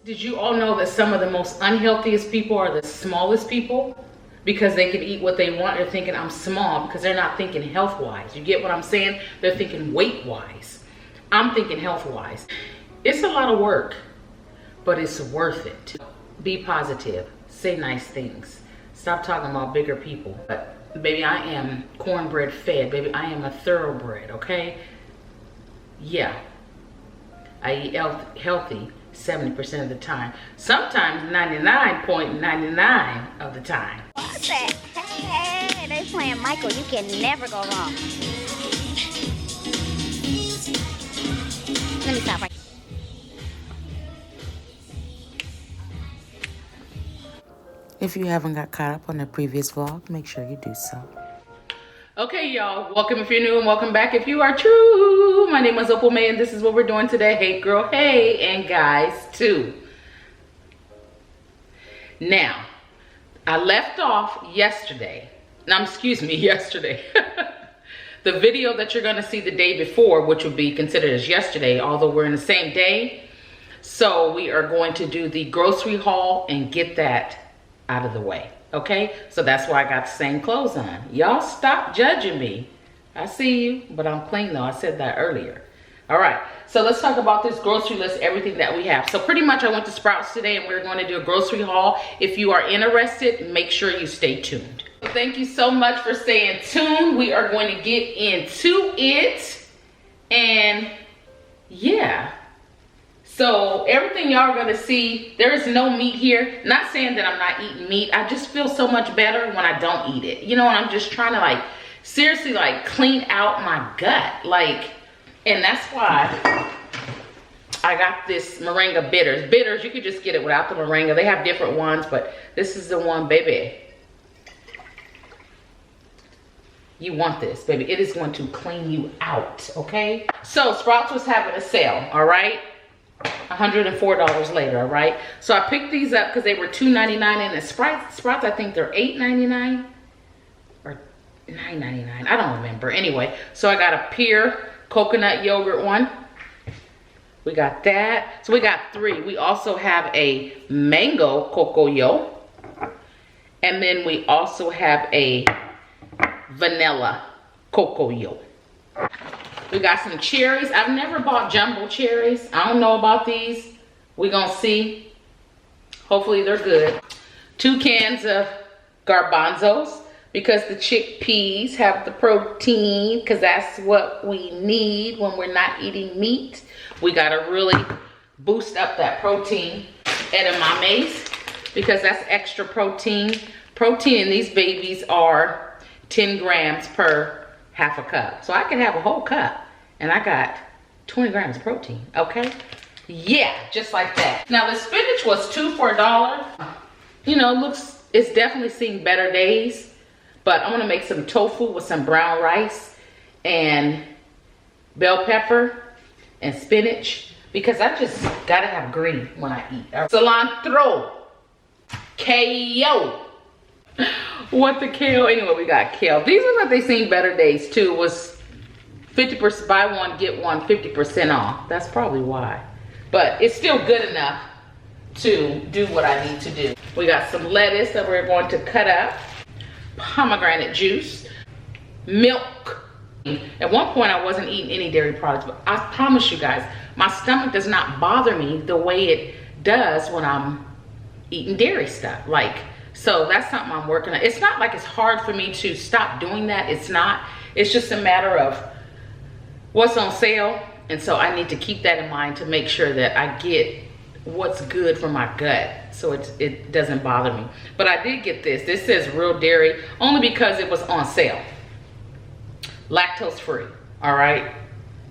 Did you all know that some of the most unhealthiest people are the smallest people? Because they can eat what they want. They're thinking I'm small because they're not thinking health-wise. You get what I'm saying? They're thinking weight-wise. I'm thinking health-wise. It's a lot of work, but it's worth it. Be positive. Say nice things. Stop talking about bigger people. But baby, I am cornbread fed. Baby, I am a thoroughbred, okay? Yeah. I eat healthy 70% of the time. Sometimes 99.99 of the time. What's that? Hey, they playing Michael. You can never go wrong. Let me stop right. If you haven't got caught up on the previous vlog, make sure you do so. Okay, y'all, welcome if you're new and welcome back if you are true. My name is Opal May and this is what we're doing today. Hey girl, hey, and guys too. Now, I left off yesterday. Yesterday. The video that you're gonna see the day before, which would be considered as yesterday, although we're in the same day. So we are going to do the grocery haul and get that out of the way. Okay, so that's why I got the same clothes on. Y'all stop judging me. I see you, but I'm clean though. I said that earlier. All right, so let's talk about this grocery list, everything that we have. So pretty much I went to Sprouts today and we're going to do a grocery haul. If you are interested, make sure you stay tuned. Thank you so much for staying tuned. We are going to get into it. And yeah. So everything y'all are gonna see, there is no meat here. Not saying that I'm not eating meat. I just feel so much better when I don't eat it. You know, and I'm just trying to like, seriously like clean out my gut. Like, and that's why I got this Moringa Bitters. Bitters, you could just get it without the Moringa. They have different ones, but this is the one, baby. You want this, baby. It is going to clean you out, okay? So Sprouts was having a sale, all right? $104 later, all right? So I picked these up because they were $2.99, and at Sprouts, I think they're $8.99 or $9.99. I don't remember. Anyway, so I got a Pure coconut yogurt one. We got that. So we got 3. We also have a mango cocoyo, and then we also have a vanilla cocoyo. We got some cherries. I've never bought jumbo cherries. I don't know about these. We're gonna see. Hopefully they're good. 2 cans of garbanzos because the chickpeas have the protein, because that's what we need when we're not eating meat. We gotta really boost up that protein. Edamames, because that's extra protein. Protein in these babies are 10 grams per half a cup. So I can have a whole cup and I got 20 grams of protein, okay? Yeah, just like that. Now the spinach was 2 for $1. You know, it's definitely seen better days, but I'm gonna make some tofu with some brown rice and bell pepper and spinach because I just gotta have green when I eat. Cilantro, kale. What the kale? Anyway, we got kale. These are what they seen better days too. Was 50% buy one get one 50% off. That's probably why, but it's still good enough to do what I need to do. We got some lettuce that we're going to cut up, pomegranate juice, milk. At one point I wasn't eating any dairy products, but I promise you guys, my stomach does not bother me the way it does when I'm eating dairy stuff. Like, so that's something I'm working on. It's not like it's hard for me to stop doing that. It's not. It's just a matter of what's on sale. And so I need to keep that in mind to make sure that I get what's good for my gut so it doesn't bother me. But I did get this. This says real dairy only because it was on sale. Lactose free, all right?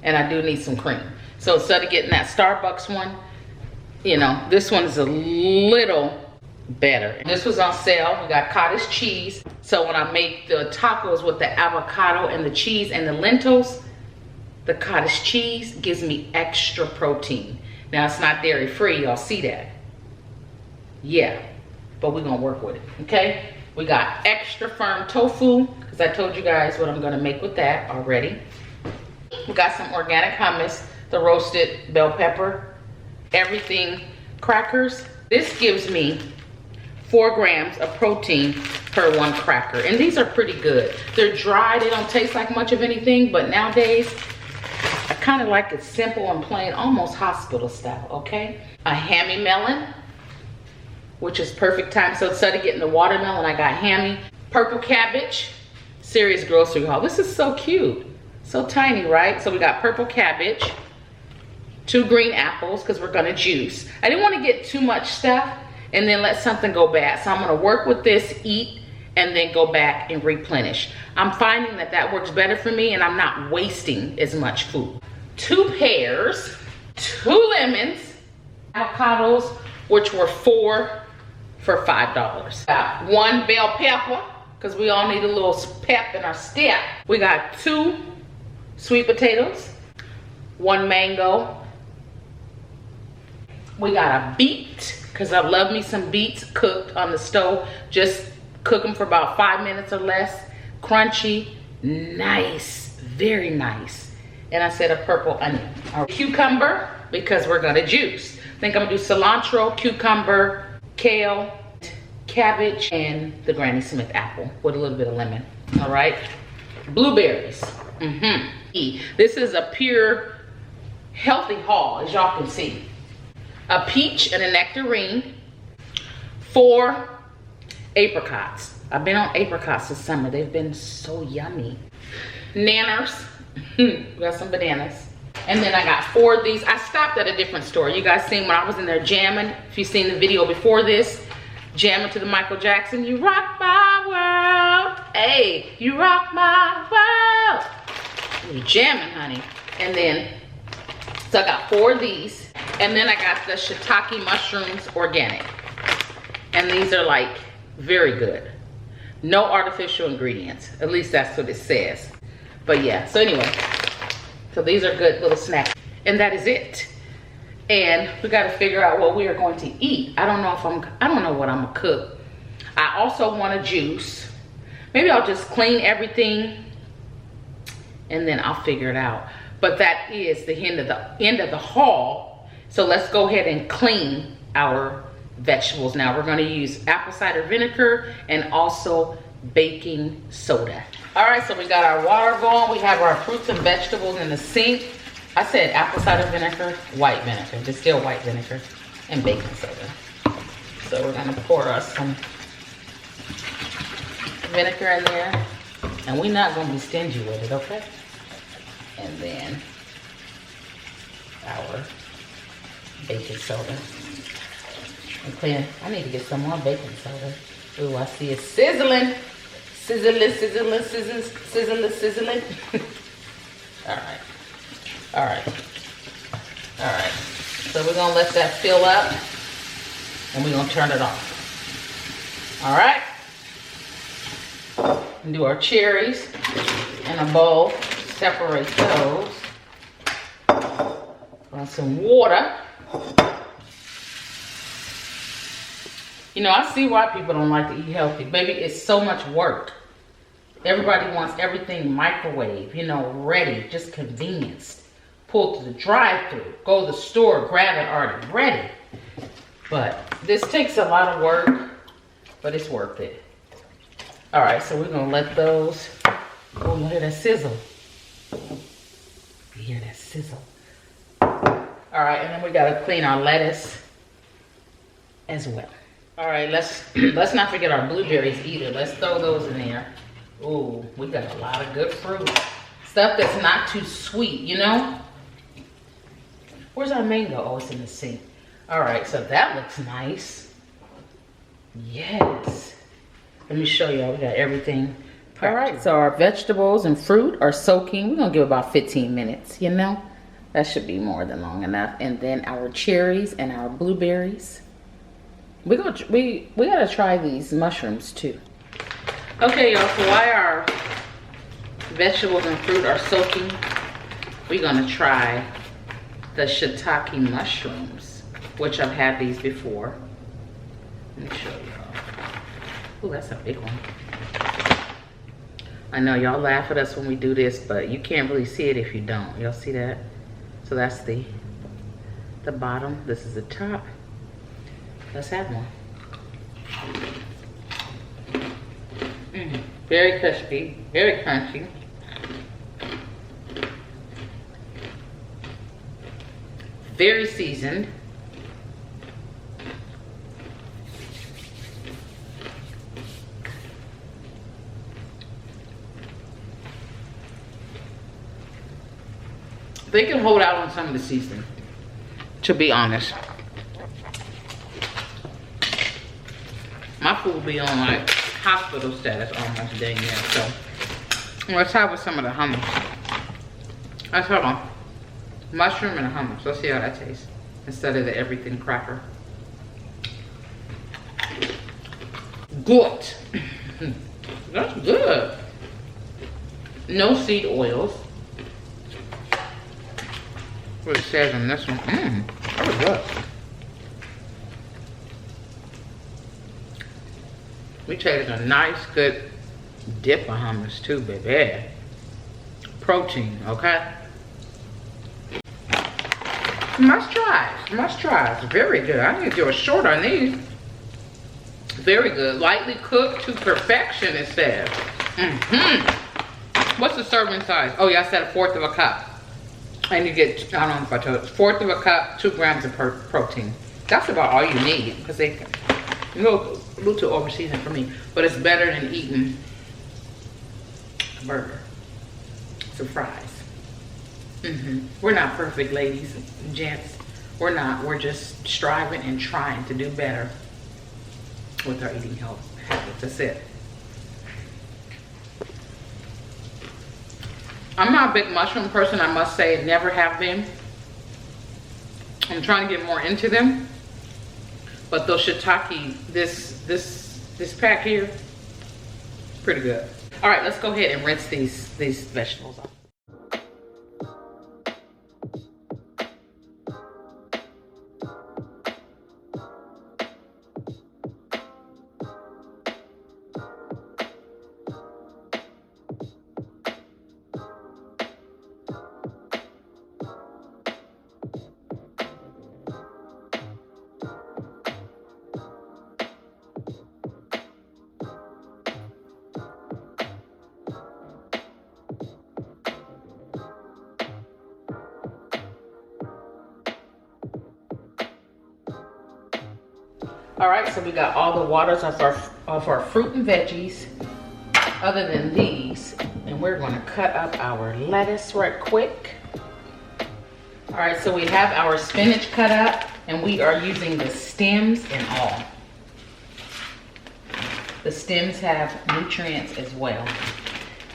And I do need some cream. So instead of getting that Starbucks one, you know, this one is a little better. This was on sale. We got cottage cheese. So when I make the tacos with the avocado and the cheese and the lentils, the cottage cheese gives me extra protein. Now it's not dairy free, y'all see that? Yeah, but we're gonna work with it, okay? We got extra firm tofu, because I told you guys what I'm gonna make with that already. We got some organic hummus, the roasted bell pepper, everything crackers. This gives me 4 grams of protein per 1 cracker. And these are pretty good. They're dry, they don't taste like much of anything, but nowadays, I kind of like it simple and plain, almost hospital style, okay? A hammy melon, which is perfect time. So instead of getting the watermelon, I got hammy. Purple cabbage, Serious Grocery Haul. This is so cute, so tiny, right? So we got purple cabbage, 2 green apples, because we're gonna juice. I didn't want to get too much stuff and then let something go bad. So I'm gonna work with this, eat, and then go back and replenish. I'm finding that that works better for me and I'm not wasting as much food. 2 pears, 2 lemons, avocados, which were 4 for $5. Got 1 bell pepper, because we all need a little pep in our step. We got 2 sweet potatoes, 1 mango. We got a beet, because I love me some beets cooked on the stove. Just cook them for about 5 minutes or less. Crunchy, nice, very nice. And I said a purple onion. A cucumber, because we're gonna juice. I think I'm gonna do cilantro, cucumber, kale, cabbage, and the Granny Smith apple with a little bit of lemon, all right? Blueberries, This is a pure, healthy haul, as y'all can see. A peach and a nectarine, 4 apricots. I've been on apricots this summer. They've been so yummy. Nanners, we got some bananas. And then I got 4 of these. I stopped at a different store. You guys seen when I was in there jamming. If you've seen the video before this, jamming to the Michael Jackson. You rock my world. Hey, you rock my world. You jamming, honey. And then, so I got 4 of these. And then I got the shiitake mushrooms organic. And these are like very good. No artificial ingredients. At least that's what it says. But yeah, so anyway. So these are good little snacks. And that is it. And we got to figure out what we are going to eat. I don't know what I'm gonna cook. I also want a juice. Maybe I'll just clean everything and then I'll figure it out. But that is the end of the haul. So let's go ahead and clean our vegetables now. We're gonna use apple cider vinegar and also baking soda. All right, so we got our water going. We have our fruits and vegetables in the sink. I said apple cider vinegar, white vinegar, distilled white vinegar, and baking soda. So we're gonna pour us some vinegar in there. And we're not gonna be stingy with it, okay? And then our baking soda. And clean. I need to get some more baking soda. Ooh, I see it sizzling. Sizzling, sizzling, sizzling, sizzling, sizzling. All right. All right. All right. So we're gonna let that fill up and we're gonna turn it off. All right. And do our cherries in a bowl. Separate those. Put some water. You know, I see why people don't like to eat healthy. Baby, it's so much work. Everybody wants everything microwave, you know, ready, just convenience. Pull to the drive-thru, go to the store, grab it already ready. But this takes a lot of work, but it's worth it. All right, so we're gonna let those, oh, you hear that sizzle. You hear that sizzle. All right, and then we gotta clean our lettuce as well. All right, let's not forget our blueberries either. Let's throw those in there. Ooh, we got a lot of good fruit. Stuff that's not too sweet, you know? Where's our mango? Oh, it's in the sink. All right, so that looks nice. Yes. Let me show y'all, we got everything. All right, so our vegetables and fruit are soaking. We're gonna give about 15 minutes, you know? That should be more than long enough. And then our cherries and our blueberries. We gotta try these mushrooms too. Okay, y'all, so while our vegetables and fruit are soaking, we're gonna try the shiitake mushrooms, which I've had these before. Let me show y'all. Ooh, that's a big one. I know y'all laugh at us when we do this, but you can't really see it if you don't. Y'all see that? So that's the bottom, this is the top. let's have one. Very crispy, very crunchy. Very seasoned. They can hold out on some of the seasoning, to be honest. My food be on like hospital status almost dang near. So let's have with some of the hummus. Let's hold on. Mushroom and hummus. Let's see how that tastes instead of the everything cracker. Good. That's good. No seed oils. What it says on this one. That was good. We taking a nice, good dip of hummus too, baby. Protein, okay? Must try. Must try. It's very good. I need to do a short on these. Very good. Lightly cooked to perfection, it says. What's the serving size? Oh, yeah, I said 1/4 of a cup. And you get, I don't know if I told you, 1/4 of a cup, 2 grams of protein. That's about all you need, because they a little too over seasoned for me. But it's better than eating a burger. Some fries. We're not perfect, ladies and gents. We're not. We're just striving and trying to do better with our eating health habits. That's it. I'm not a big mushroom person, I must say. Never have been. I'm trying to get more into them. But those shiitake, this pack here, pretty good. All right, let's go ahead and rinse these vegetables off. All right, so we got all the waters off our fruit and veggies, other than these. And we're gonna cut up our lettuce right quick. All right, so we have our spinach cut up, and we are using the stems and all. The stems have nutrients as well.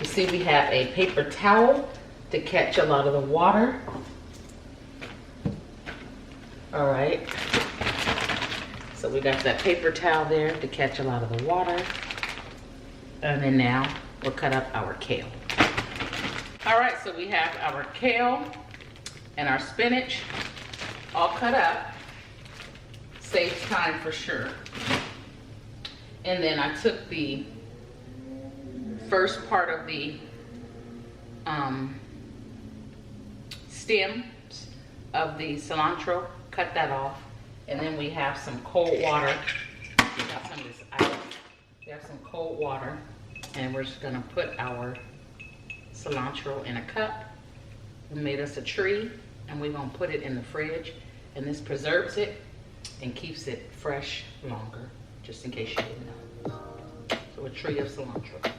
You see we have a paper towel to catch a lot of the water. All right. So we got that paper towel there to catch a lot of the water. And then now we'll cut up our kale. All right, so we have our kale and our spinach all cut up. Saves time for sure. And then I took the first part of the stems of the cilantro, cut that off. And then we have some cold water. We got some of this ice. We have some cold water, and we're just gonna put our cilantro in a cup. We made us a tree, and we're gonna put it in the fridge, and this preserves it and keeps it fresh longer, just in case you didn't know. So a tree of cilantro.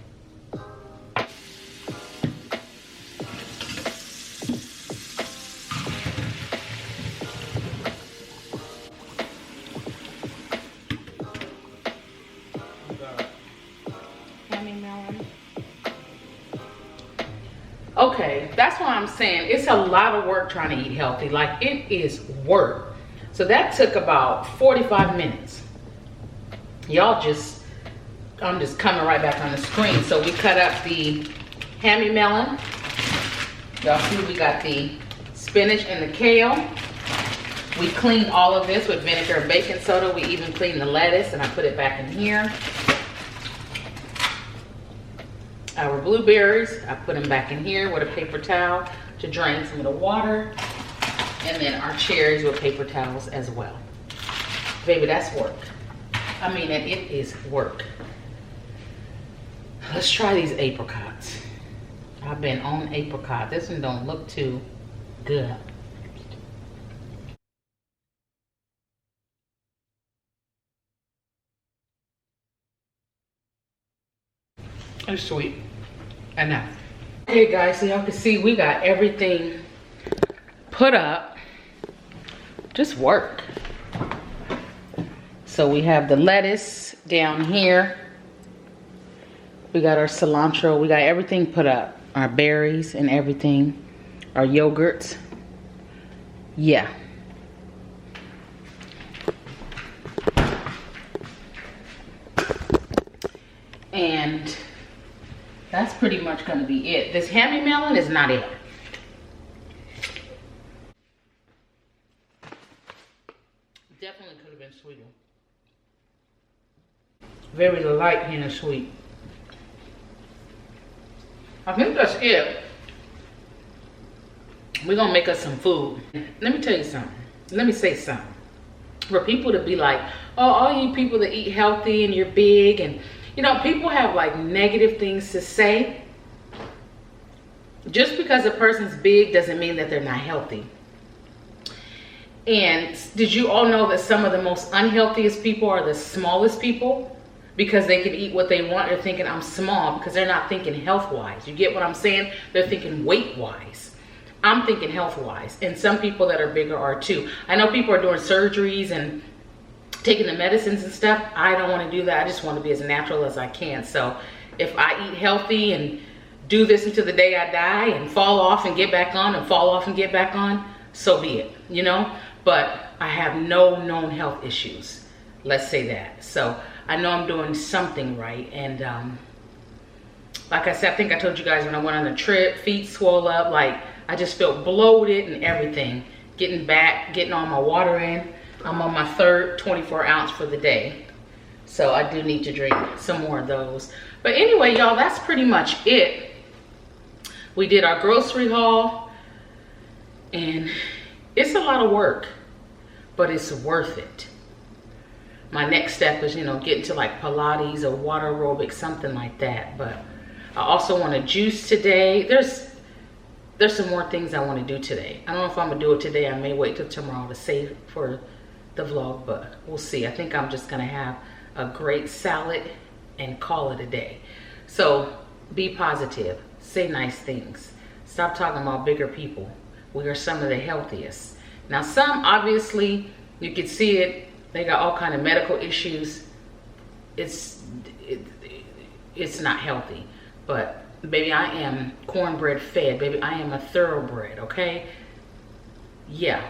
Okay, that's what I'm saying. It's a lot of work trying to eat healthy. Like, it is work. So that took about 45 minutes. I'm just coming right back on the screen. So we cut up the hammy melon. Y'all see we got the spinach and the kale. We cleaned all of this with vinegar and baking soda. We even cleaned the lettuce, and I put it back in here. Our blueberries, I put them back in here with a paper towel to drain some of the water. And then our cherries with paper towels as well. Baby, that's work. I mean, and it is work. Let's try these apricots. I've been on apricot. This one don't look too good. It's sweet. Enough. Okay guys, so y'all can see we got everything put up. Just work. So we have the lettuce down here. We got our cilantro. We got everything put up. Our berries and everything. Our yogurts. Yeah. And that's pretty much gonna be it. This hammy melon is not it. Definitely could have been sweeter. Very light and sweet. I think that's it. We're gonna make us some food. Let me tell you something. Let me say something. For people to be like, oh, all you people that eat healthy and you're big, and you know, people have like negative things to say. Just because a person's big doesn't mean that they're not healthy. And did you all know that some of the most unhealthiest people are the smallest people? Because they can eat what they want. They're thinking I'm small because they're not thinking health-wise. You get what I'm saying? They're thinking weight-wise. I'm thinking health-wise. And some people that are bigger are too. I know people are doing surgeries and taking the medicines and stuff. I don't want to do that. I just want to be as natural as I can. So if I eat healthy and do this until the day I die and fall off and get back on and fall off and get back on, so be it, you know? But I have no known health issues. Let's say that. So I know I'm doing something right. And like I said, I think I told you guys when I went on the trip, feet swole up. Like I just felt bloated and everything. Getting back, getting all my water in. I'm on my third 24 ounce for the day. So I do need to drink some more of those. But anyway, y'all, that's pretty much it. We did our grocery haul. And it's a lot of work, but it's worth it. My next step is, you know, getting to like Pilates or water aerobics, something like that. But I also want to juice today. There's some more things I want to do today. I don't know if I'm gonna do it today. I may wait till tomorrow to save for the vlog, but we'll see. I think I'm just gonna have a great salad and call it a day. So be positive, say nice things, stop talking about bigger people. We are some of the healthiest. Now some, obviously, you can see it, they got all kind of medical issues. It's not healthy. But baby, I am cornbread fed. Baby, I am a thoroughbred, okay? Yeah.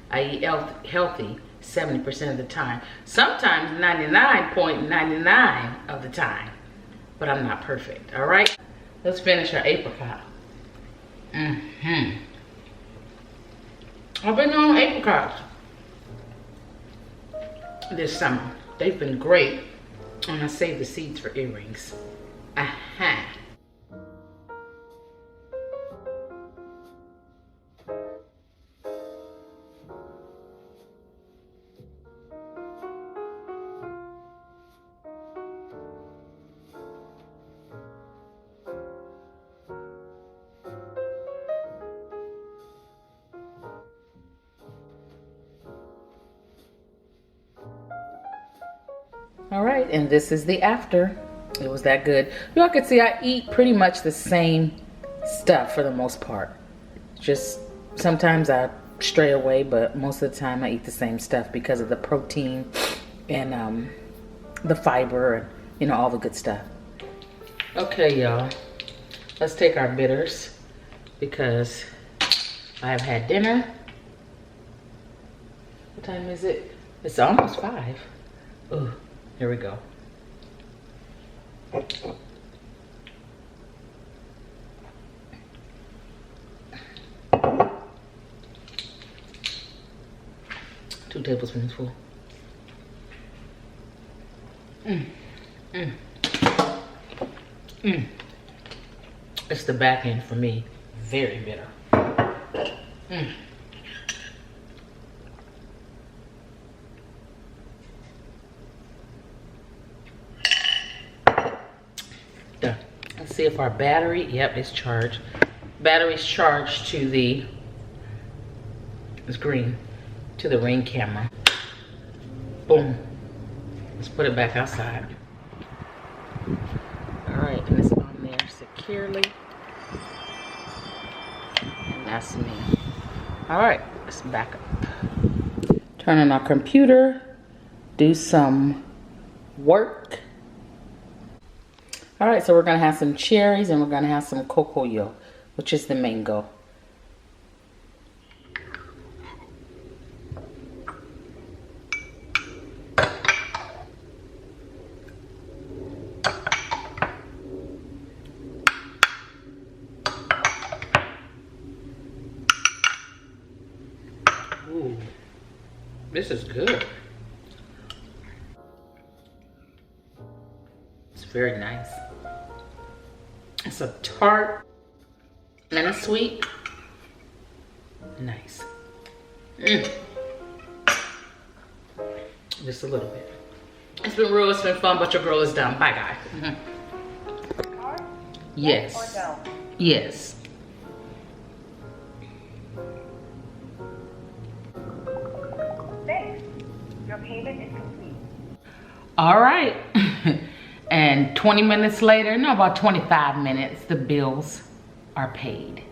I eat healthy 70% of the time. Sometimes 99.99 of the time. But I'm not perfect, all right? Let's finish our apricot. I've been on apricots this summer. They've been great. And I saved the seeds for earrings. Aha. All right, and this is the after. It was that good. Y'all can see I eat pretty much the same stuff for the most part. Just sometimes I stray away, but most of the time I eat the same stuff because of the protein and the fiber and, you know, all the good stuff. Okay, y'all. Let's take our bitters because I have had dinner. What time is it? It's almost 5. Ooh. Here we go. Two tablespoons full. It's the back end for me. Very bitter. see if our battery, yep, it's charged. Battery's charged to the, it's green, to the Ring camera. Boom. Let's put it back outside. All right, and it's on there securely. And that's me. All right, let's back up. Turn on our computer, do some work. All right, so we're gonna have some cherries and we're gonna have some cocoyo, which is the mango. Ooh, this is good. It's very nice. It's a tart and a sweet. Nice. Just a little bit. It's been real, it's been fun, but your girl is done. Bye, guys. Yes. Or no? Yes. Thanks. Your payment is complete. All right. And 20 minutes later, no, about 25 minutes, the bills are paid.